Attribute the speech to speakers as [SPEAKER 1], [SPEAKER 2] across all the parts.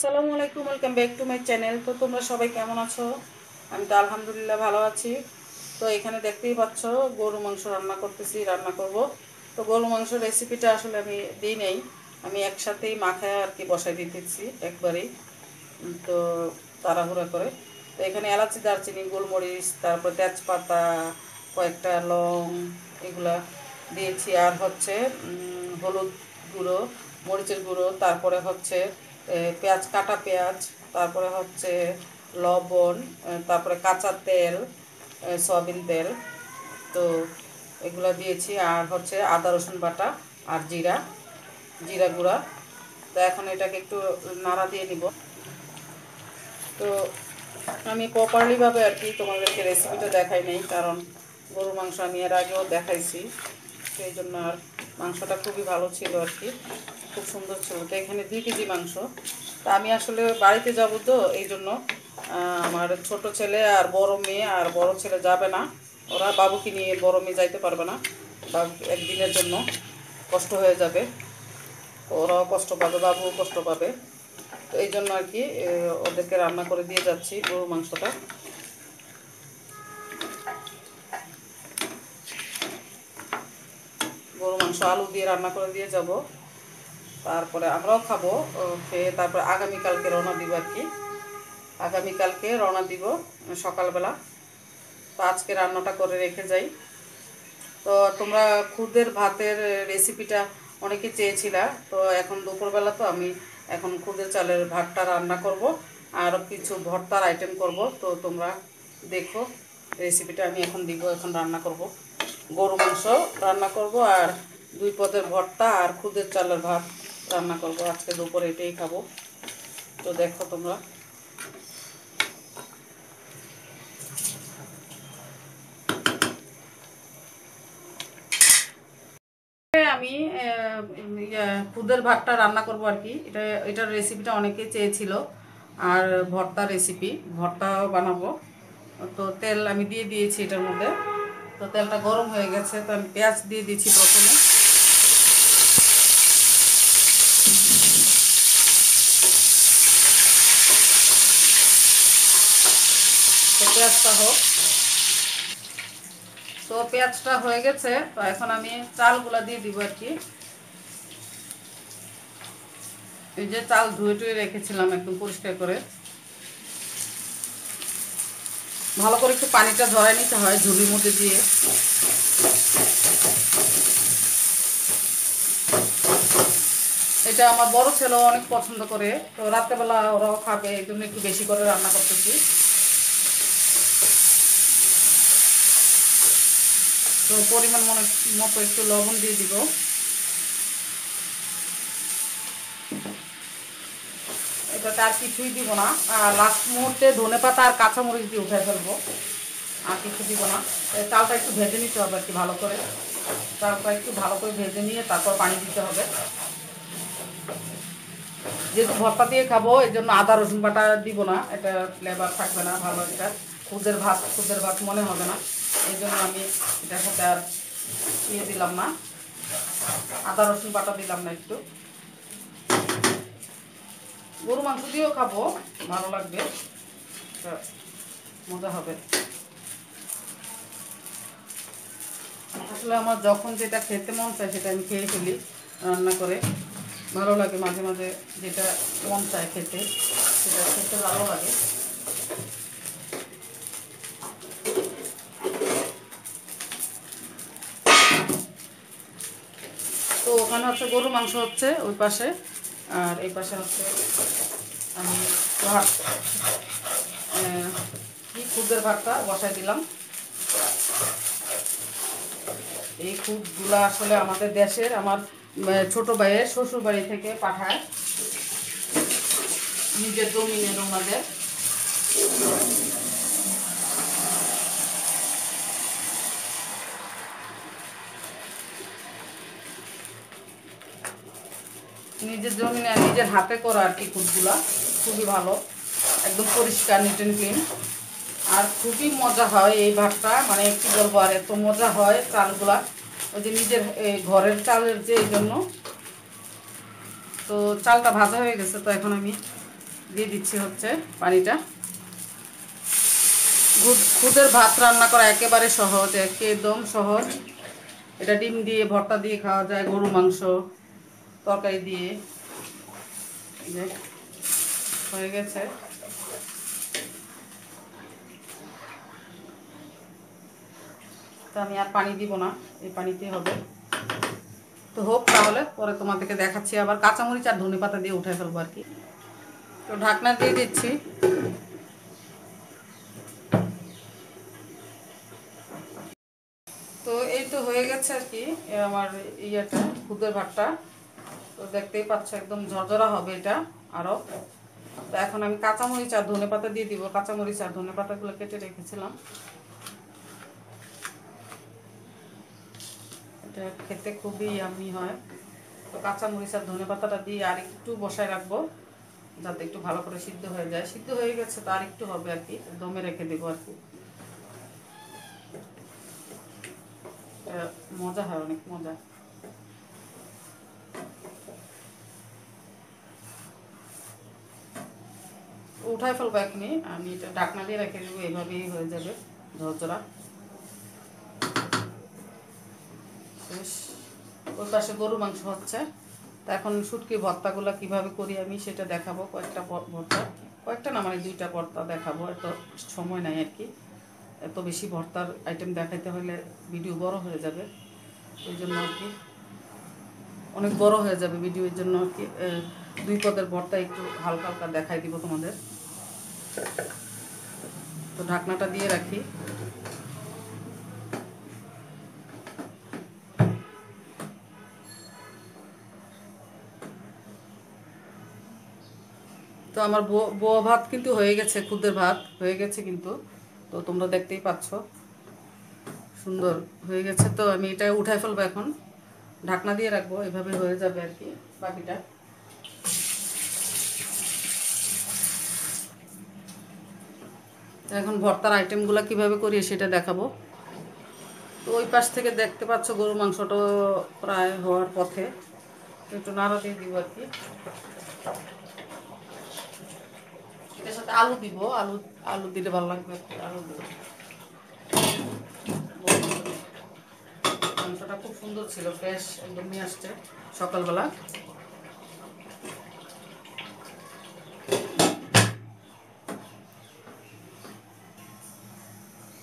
[SPEAKER 1] আসসালামু আলাইকুম, welcome back to my channel. তো তোমরা সবাই কেমন আছো? আমি তো আলহামদুলিল্লাহ ভালো আছি। তো এখানে দেখতেই পাচ্ছ গরু মাংস রান্না করব। তো গরু মাংস রেসিপিটা আসলে আমি দিই নেই, আমি একসাথেই মাখায় আর কি বসাই দিতেছি একবারেই। তো তাড়াহুড়া করে। তো এখানে এলাচি, দারচিনি, গোলমরিচ, তারপর তেজপাতা, কয়েকটা লং, এগুলা দিয়েছি। আর হচ্ছে হলুদ গুঁড়ো, মরিচের গুঁড়ো, তারপরে হচ্ছে পেঁয়াজ, কাটা পেঁয়াজ, তারপরে হচ্ছে লবণ, তারপরে কাঁচা তেল, সয়াবিন তেল। তো এগুলো দিয়েছি। আর হচ্ছে আদা রসুন বাটা আর জিরা জিরা গুঁড়া। তো এখন এটাকে একটু নাড়া দিয়ে নিব। তো আমি প্রপারলিভাবে আর কি তোমাদেরকে রেসিপিটা দেখাই নেই, কারণ গরুর মাংস আমি এর আগেও দেখাইছি। সেই জন্য আর মাংসটা খুবই ভালো ছিল আর কি, খুব সুন্দর ছিল। তো এখানে 2 কেজি মাংস। তা আমি আসলে বাড়িতে যাব, তো এই জন্য আমার ছোট ছেলে আর বড় মেয়ে, আর বড় ছেলে যাবে না, ওরা বাবুকে নিয়ে, বড় মেয়ে যাইতে পারবে না। বাবু একদিনের জন্য কষ্ট হয়ে যাবে, ওরাও কষ্ট পাবে, বাবুও কষ্ট পাবে। তো এই জন্য আর কি ওদেরকে রান্না করে দিয়ে যাচ্ছি গরুর মাংসটা। গরু মাংস আলু দিয়ে রান্না করে দিয়ে যাব, তারপরে আমরাও খাবো। খেয়ে তারপরে আগামীকালকে রওনা দিব আর কি, আগামীকালকে রওনা দিব সকালবেলা। তো আজকে রান্নাটা করে রেখে যাই। তো তোমরা খুদের ভাতের রেসিপিটা অনেকে চেয়েছিলা। তো এখন দুপুরবেলা তো আমি এখন খুদের চালের ভাতটা রান্না করব, আর কিছু ভর্তার আইটেম করব। তো তোমরা দেখো রেসিপিটা আমি এখন দিব, এখন রান্না করব। গরু মাংস রান্না করব, আর 2 পদের ভর্তা, আর খুদের চালের ভাত রান্না করব। আজকে দুপুরে এটাই খাবো। তো দেখো তোমরা। আমি খুদের ভাতটা রান্না করব আর কি, এটার রেসিপিটা অনেকেই চেয়েছিল। আর ভর্তা রেসিপি, ভর্তাও বানাবো। তো তেল আমি দিয়ে দিয়েছি এটার মধ্যে। তো তেলটা গরম হয়ে গেছে, তো আমি পেঁয়াজ দিয়ে দিচ্ছি প্রথমে। তো পেঁয়াজটা হোক। তো পেঁয়াজটা হয়ে গেছে, তো এখন আমি চালগুলা দিয়ে দিব আর কি। এই যে চাল ধুয়ে টুয়ে রেখেছিলাম একদম পরিষ্কার করে, ভালো করে একটু পানিটা ঝরাই নিতে হয় ঝুড়ির মধ্যে দিয়ে। এটা আমার বড় ছেলেও অনেক পছন্দ করে, তো রাত্রেবেলা ওরাও খাবে, এই জন্য একটু বেশি করে রান্না করতেছি। তো পরিমাণ মতো একটু লবণ দিয়ে দিব। এটাতে আর কিছুই দিব না, লাস্ট মুহূর্তে ধনেপাতা আর কাঁচামরিচ দিয়ে উঠে ফেলবো, আর কিছু দিব না। চালটা একটু ভেজে নিতে হবে আর কি ভালো করে, চালটা একটু ভালো করে ভেজে নিয়ে তারপর পানি দিতে হবে। যেহেতু ভর্তা দিয়ে খাবো, এই জন্য আদা রসুন বাটা দিব না, এটা ফ্লেভার থাকবে না ভালো, এটা খুদের ভাত মনে হবে না। এই জন্য আমি এটার সাথে আর দিলাম না, আদা রসুন বাটা দিলাম না একটু। গরু মাংস দিয়েও খাবো, ভালো লাগবে, মজা হবে। আসলে আমার যখন যেটা খেতে মন চায় সেটা আমি খেয়ে ফেলি রান্না করে, ভালো লাগে। মাঝে মাঝে যেটা মন চায় খেতে, সেটা খেতে ভালো লাগে। তো ওখানে হচ্ছে গরু মাংস হচ্ছে ওই পাশে, আর এই পাশে হচ্ছে আমি ভাত, খুদের ভাতটা বসাই দিলাম। এই খুদগুলো আসলে আমাদের দেশের, আমার ছোট ভাইয়ের শ্বশুর বাড়ি থেকে পাঠায়, নিজের জমিনের ওনাদের। নিজের জমিনে নিজের হাতে করা আর কি খুদগুলা, খুবই ভালো, একদম পরিষ্কার, নিট অ্যান্ড ক্লিন। আর খুবই মজা হয় এই ভাতটা, মানে কি বলবো, আর এত মজা হয় চালগুলা, ওই যে নিজের ঘরের চালের যে, এই জন্য। তো চালটা ভাজা হয়ে গেছে, তো এখন আমি দিয়ে দিচ্ছি হচ্ছে পানিটা। খুদের ভাত রান্না করা একেবারে সহজ, একদম সহজ। এটা ডিম দিয়ে ভর্তা দিয়ে খাওয়া যায়, গরু মাংস তরকারি দিয়ে। হয়ে গেছে। তো আমি আর পানি দিব না, এই পানিতেই হবে। তো হোক, তাহলে পরে তোমাদেরকে দেখাচ্ছি। আবার কাঁচামরিচ আর ধনেপাতা দিয়ে উঠে ফেলবো আর কি। তো ঢাকনা দিয়ে দিচ্ছি। তো এই তো হয়ে গেছে আর কি আমার ইয়েটা, খুদের ভাতটা। তো দেখতেই পাচ্ছ একদম ঝরঝরা হবে এটা আরও। তো এখন আমি কাঁচামরিচ আর ধনেপাতা দিয়ে দিব। কাঁচামরিচ আর ধনেপাতাগুলো কেটে রেখেছিলাম। এটা খেতে খুবই ইয়ামি হয়। তো কাঁচামরিচ আর ধনেপাতাটা দিয়ে আর একটু বসায় রাখবো, যাতে একটু ভালো করে সিদ্ধ হয়ে যায়। সিদ্ধ হয়ে গেছে, তো আর একটু হবে আর কি, দমে রেখে দেবো আর কি। মজা হয়, অনেক মজা। উঠাই ফেলবো এখনই, আমি এটা ঢাকনা দিয়ে রেখে দেবো, এইভাবেই হয়ে যাবে ঝরঝরা। শেষ। ওই পাশে গরু মাংস হচ্ছে। তা এখন শুটকি ভর্তাগুলো কিভাবে করি আমি সেটা দেখাবো। কয়েকটা না, মানে 2টা ভর্তা দেখাবো। এত সময় নাই আর কি, এত বেশি ভর্তার আইটেম দেখাইতে হলে ভিডিও বড় হয়ে যাবে। ওই জন্য আর কি, অনেক বড় হয়ে যাবে ভিডিও, এর জন্য আর কি 2 পদের ভর্তা একটু হালকা হালকা দেখাই দিব তোমাদের। তো ঢাকনাটা দিয়ে রাখি। তো আমার বোয়া ভাত কিন্তু হয়ে গেছে, খুদের ভাত হয়ে গেছে কিন্তু। তো তোমরা দেখতেই পাচ্ছ সুন্দর হয়ে গেছে। তো আমি এটা উঠাই ফেলবো এখন, ঢাকনা দিয়ে রাখবো, এভাবে হয়ে যাবে আর কি বাকিটা। এখন ভর্তার আইটেমগুলো কিভাবে করি সেটা দেখাবো। তো ওই পাশ থেকে দেখতে পাচ্ছ গরু মাংসটা প্রায় হওয়ার পথে। একটু নাড়া দিয়ে দিব আর কি। এটার সাথে আলু দিব, আলু আলু দিলে ভালো লাগবে, আলু দিব। মাংসটা খুব সুন্দর ছিল, ফ্রেশ একদম নিয়ে আসছে সকালবেলা।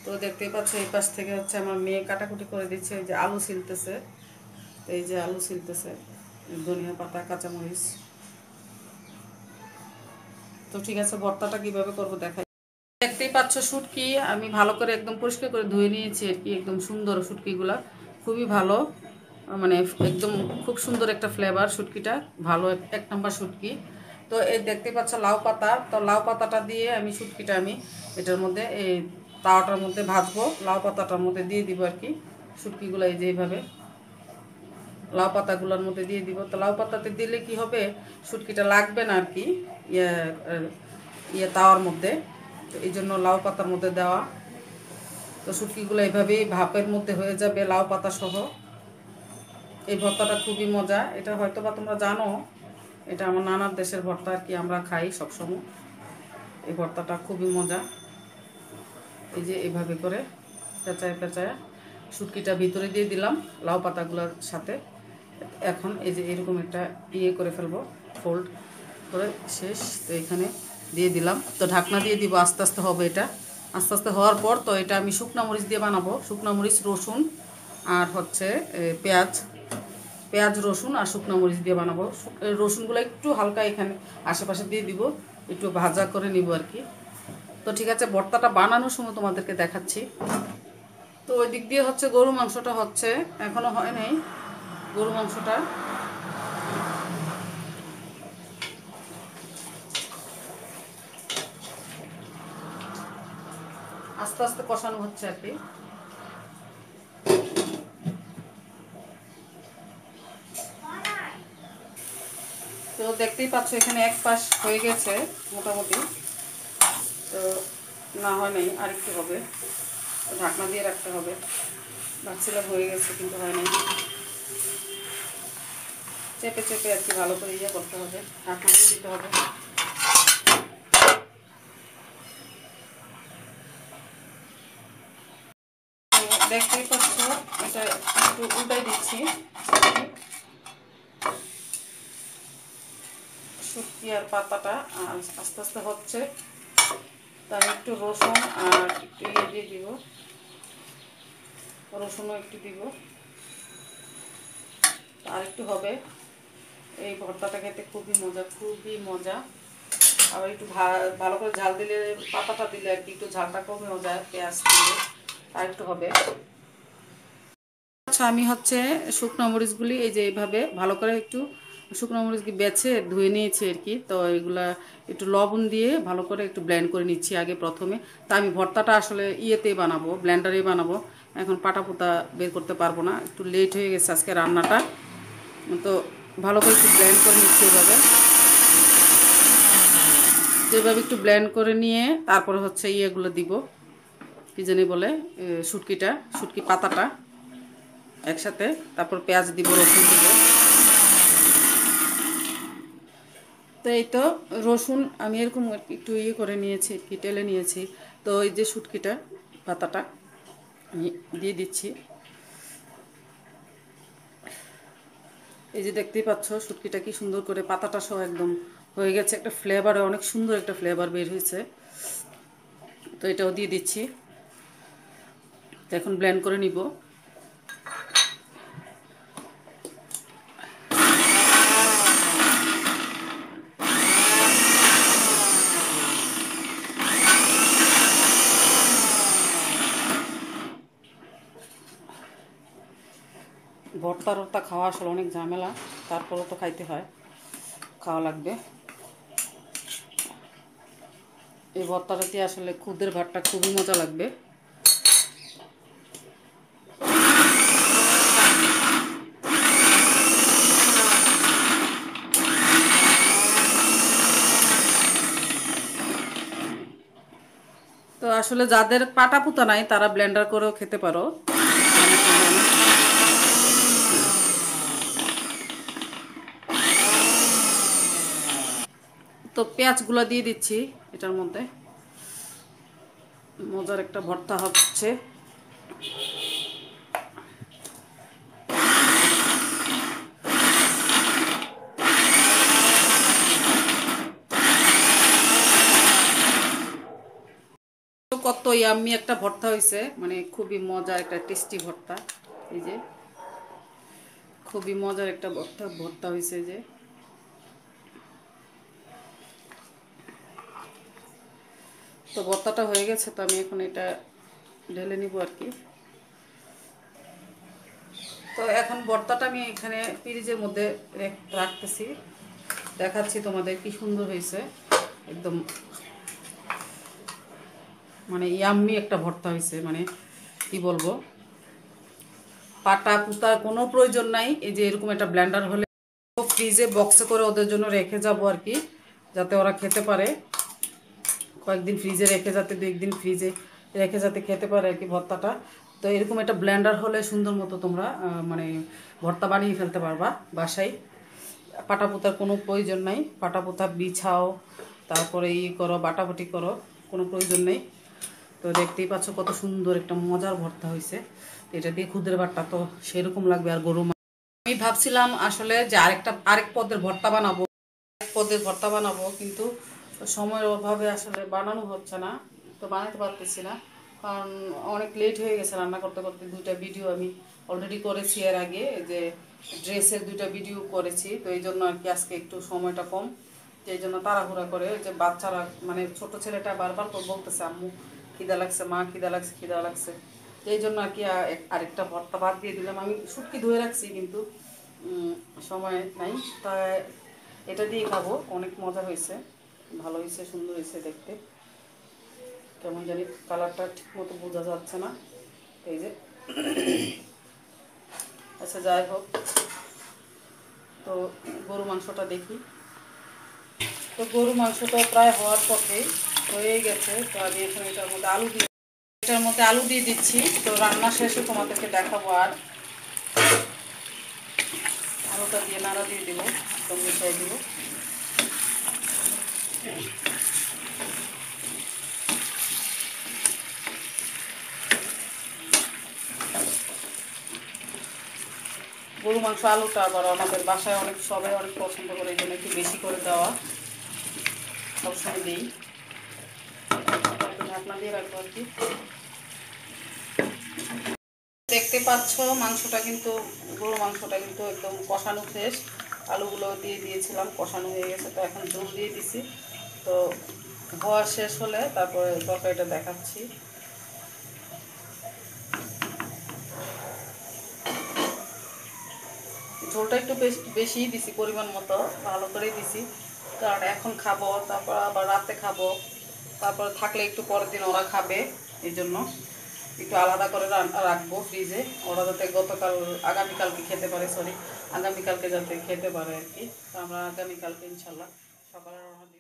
[SPEAKER 1] তো দেখতেই পাচ্ছ এই পাশ থেকে হচ্ছে আমার মেয়ে কাটাকুটি করে দিচ্ছে। এই যে আলু ছিলতেছে, এই যে আলু ছিলতেছে, ধনিয়া পাতা, কাঁচামরিচ। তো ঠিক আছে, ভর্তাটা কিভাবে করবো দেখাই। দেখতেই পাচ্ছ শুটকি আমি ভালো করে একদম পরিষ্কার করে ধুয়ে নিয়েছি আর কি। একদম সুন্দর শুটকিগুলা, খুবই ভালো, মানে একদম খুব সুন্দর একটা ফ্লেভার শুটকিটা, ভালো 1 নম্বর শুটকি। তো এই দেখতে পাচ্ছ লাউ পাতা। তো লাউ পাতাটা দিয়ে আমি শুটকিটা আমি এটার মধ্যে এই তাওয়াটার মধ্যে ভাজবো, লাউ পাতাটার মধ্যে দিয়ে দিব আর কি। শুটকিগুলো এই যে এইভাবে লাউ পাতাগুলোর মধ্যে দিয়ে দিব। তো লাউ পাতাতে দিলে কি হবে, শুটকিটা লাগবে না আর কি ইয়ে তাওয়ার মধ্যে। তো এই জন্য লাউ পাতার মধ্যে দেওয়া। তো শুটকিগুলো এইভাবেই ভাপের মধ্যে হয়ে যাবে লাউ পাতা সহ। এই ভর্তাটা খুবই মজা। এটা হয়তো বা তোমরা জানো, এটা আমার নানার দেশের ভর্তা আর কি, আমরা খাই সবসময়। এই ভর্তাটা খুবই মজা। এই যে এইভাবে করে পেঁচায় পেঁচায় শুটকিটা ভিতরে দিয়ে দিলাম লাউ পাতাগুলোর সাথে। এখন এই যে এরকম একটা ইয়ে করে ফেলবো, ফোল্ড করে শেষ। তো এখানে দিয়ে দিলাম। তো ঢাকনা দিয়ে দিব, আস্তে আস্তে হবে এটা। আস্তে আস্তে হওয়ার পর তো এটা আমি শুকনা মরিচ দিয়ে বানাবো। শুকনা মরিচ, রসুন আর হচ্ছে পেঁয়াজ, রসুন আর শুকনো মরিচ দিয়ে বানাবো। রসুনগুলো একটু হালকা এখানে আশেপাশে দিয়ে দিব, একটু ভাজা করে নিব আর কি। তো ঠিক আছে, ভর্তাটা বানানোর সময় তোমাদেরকে দেখাচ্ছি। তো ওই দিক দিয়ে হচ্ছে গরু মাংসটা হচ্ছে, এখনো হয় নাই গরু মাংসটা। আস্তে আস্তে কষানো হচ্ছে আর কি। তো দেখতেই পাচ্ছ এখানে এক পাশ হয়ে গেছে মোটামুটি। তো না হয় নাই, আরেকটু হবে। ঢাকনা দিয়ে রাখতে হবে। ভাবছিলাম হয়ে গেছে, কিন্তু হয় নাই। চেপে চেপে আর কি ভালো করে ইয়ে করতে হবে, ঢাকনা দিয়ে দিতে হবে। দেখতেই পাচ্ছ, এটা একটু উল্টাই দিচ্ছি। শুটকি আর পাতাটা আস্তে আস্তে হচ্ছে। তার একটু রসুন আর একটু দিয়ে দিব, রসুনও একটু দিব, আর একটু হবে। এই ভর্তাটা খেতে খুবই মজা, খুবই মজা। আবার একটু ভালো করে ঝাল দিলে, পাতাটা দিলে আর কি একটু ঝালটা কমেও যায়, পেঁয়াজ দিলে আর একটু হবে। আচ্ছা, আমি হচ্ছে শুকনো মরিচগুলি এই যে এইভাবে ভালো করে একটু শুকনো মরিচগুলি বেছে ধুয়ে নিয়েছি আর কি। তো এগুলা একটু লবণ দিয়ে ভালো করে একটু ব্লেন্ড করে নিচ্ছি আগে প্রথমে। তা আমি ভর্তাটা আসলে ইয়েতেই বানাবো, ব্লেন্ডারেই বানাবো। এখন পাটা পুতা বের করতে পারবো না, একটু লেট হয়ে গেছে আজকে রান্নাটা। তো ভালো করে একটু ব্লেন্ড করে নিচ্ছি এভাবে। যেভাবে একটু ব্লেন্ড করে নিয়ে তারপরে হচ্ছে ইয়েগুলো দিব, কী জানি বলে, শুটকি পাতাটা একসাথে, তারপর পেঁয়াজ দিব, রসুন দিব। তো এই তো রসুন আমি এরকম একটু ইয়ে করে নিয়েছি আর কি, টেলে নিয়েছি। তো এই যে শুটকিটা পাতাটা আমি দিয়ে দিচ্ছি। এই যে দেখতেই পাচ্ছ শুটকিটা কি সুন্দর করে পাতাটা সহ একদম হয়ে গেছে, একটা ফ্লেভারে অনেক সুন্দর একটা ফ্লেভার বের হয়েছে। তো এটাও দিয়ে দিচ্ছি। তো এখন ব্লেন্ড করে নিব। ভর্তা টর্তা খাওয়া আসলে অনেক ঝামেলা, তারপরেও তো খাইতে হয়, খাওয়া লাগবে। এই ভর্তাটা দিয়ে আসলে খুদের ভাতটা খুবই মজা লাগবে। তো আসলে যাদের পাটা পুতা নাই তারা ব্লেন্ডার করেও খেতে পারো। তো পেঁয়াজগুলো দিয়ে দিচ্ছি এটার মধ্যে, মজার একটা ভর্তা হচ্ছে। কত ইয়াম্মি একটা ভর্তা হয়েছে, মানে খুবই মজার একটা টেস্টি ভর্তা। এই যে খুবই মজার একটা ভর্তা হয়েছে যে। তো ভর্তাটা হয়ে গেছে, তো আমি এখন এটা ঢেলে নিব আর কি। তো এখন ভর্তাটা আমি এখানে ফ্রিজের মধ্যে রাখতেছি, দেখাচ্ছি তোমাদের কি সুন্দর হয়েছে একদম, মানে ইয়াম্মি একটা ভর্তা হয়েছে। মানে কি বলবো, পাটা পুতার কোনো প্রয়োজন নাই। এই যে এরকম একটা ব্লেন্ডার হলে ফ্রিজে বক্সে করে ওদের জন্য রেখে যাব আর কি, যাতে ওরা খেতে পারে। কয়েকদিন ফ্রিজে রেখে যাতে, 2 একদিন ফ্রিজে রেখে যাতে খেতে পারে আর কি ভর্তাটা। তো এরকম একটা ব্লেন্ডার হলে সুন্দর মতো তোমরা মানে ভর্তা বানিয়ে ফেলতে পারবা বাসায়। পাটা পোতার কোনো প্রয়োজন নাই, পাটা পোতা বিছাও, তারপরে করো, বাটাবাটি করো, কোনো প্রয়োজন নেই। তো দেখতেই পাচ্ছ কত সুন্দর একটা মজার ভর্তা হয়েছে। এটা দিয়ে খুদের ভাতটা তো সেরকম লাগবে। আর গরু আমি ভাবছিলাম আসলে যে আরেক পদের ভর্তা বানাবো, কিন্তু সময়ের অভাবে আসলে বানানো হচ্ছে না, তো বানাতে পারতেছি না। কারণ অনেক লেট হয়ে গেছে রান্না করতে করতে। 2টা ভিডিও আমি অলরেডি করেছি এর আগে, যে ড্রেসের 2টা ভিডিও করেছি। তো এই জন্য আর কি আজকে একটু সময়টা কম, এই জন্য তাড়াহুড়া করে, যে বাচ্চারা মানে ছোট ছেলেটা বারবার তো বলতেছে আম্মু খিদা লাগছে, মা খিদা লাগছে, খিদা লাগছে। এই জন্য আর কি আরেকটা ভর্তা বাদ দিয়ে দিলাম। আমি শুটকি ধুয়ে রাখছি, কিন্তু সময় নাই, তাই এটা দিয়ে খাবো। অনেক মজা হয়েছে, ভালো হয়েছে, সুন্দর হয়েছে দেখতে। কেমন জানি কালারটা ঠিক মতো বোঝা যাচ্ছে না, এই যে। আচ্ছা যাই হোক, তো গরু মাংসটা দেখি। তো গরু মাংসটা প্রায় হওয়ার পথেই হয়ে গেছে। তো আমি এখন এটার মধ্যে আলু দিয়ে দিচ্ছি। তো রান্না শেষে তোমাদেরকে দেখাবো। আর আলুটা দিয়ে নাড়া দিয়ে দিব, তো মিশিয়ে দিব। গরু মাংস আলুটা আবার আমাদের বাসায় অনেক সবাই অনেক পছন্দ করে, এই জন্য একটু বেশি করে দেওয়া সবসময় দিই। ঢাকনা দিয়ে রাখবো আর কি। দেখতে পাচ্ছ মাংসটা কিন্তু, গরু মাংসটা কিন্তু একদম কষানো শেষ। আলুগুলো দিয়ে দিয়েছিলাম, কষানো হয়ে গেছে। তো এখন ঝোল দিয়ে দিছি। তো হওয়া শেষ হলে তারপরে তরকারিটা দেখাচ্ছি। ঝোলটা একটু বেশি দিছি, পরিমাণ মতো ভালো করেই দিছি, কারণ এখন খাবো, তারপর আবার রাতে খাবো, তারপর থাকলে একটু পরের দিন ওরা খাবে, এই জন্য একটু আলাদা করে রাখবো ফ্রিজে, ওরা যাতে আগামীকালকে খেতে পারে, আগামীকালকে যাতে খেতে পারে আর কি। তো আমরা আগামীকালকে ইনশাল্লাহ সকালে রওনা দিব।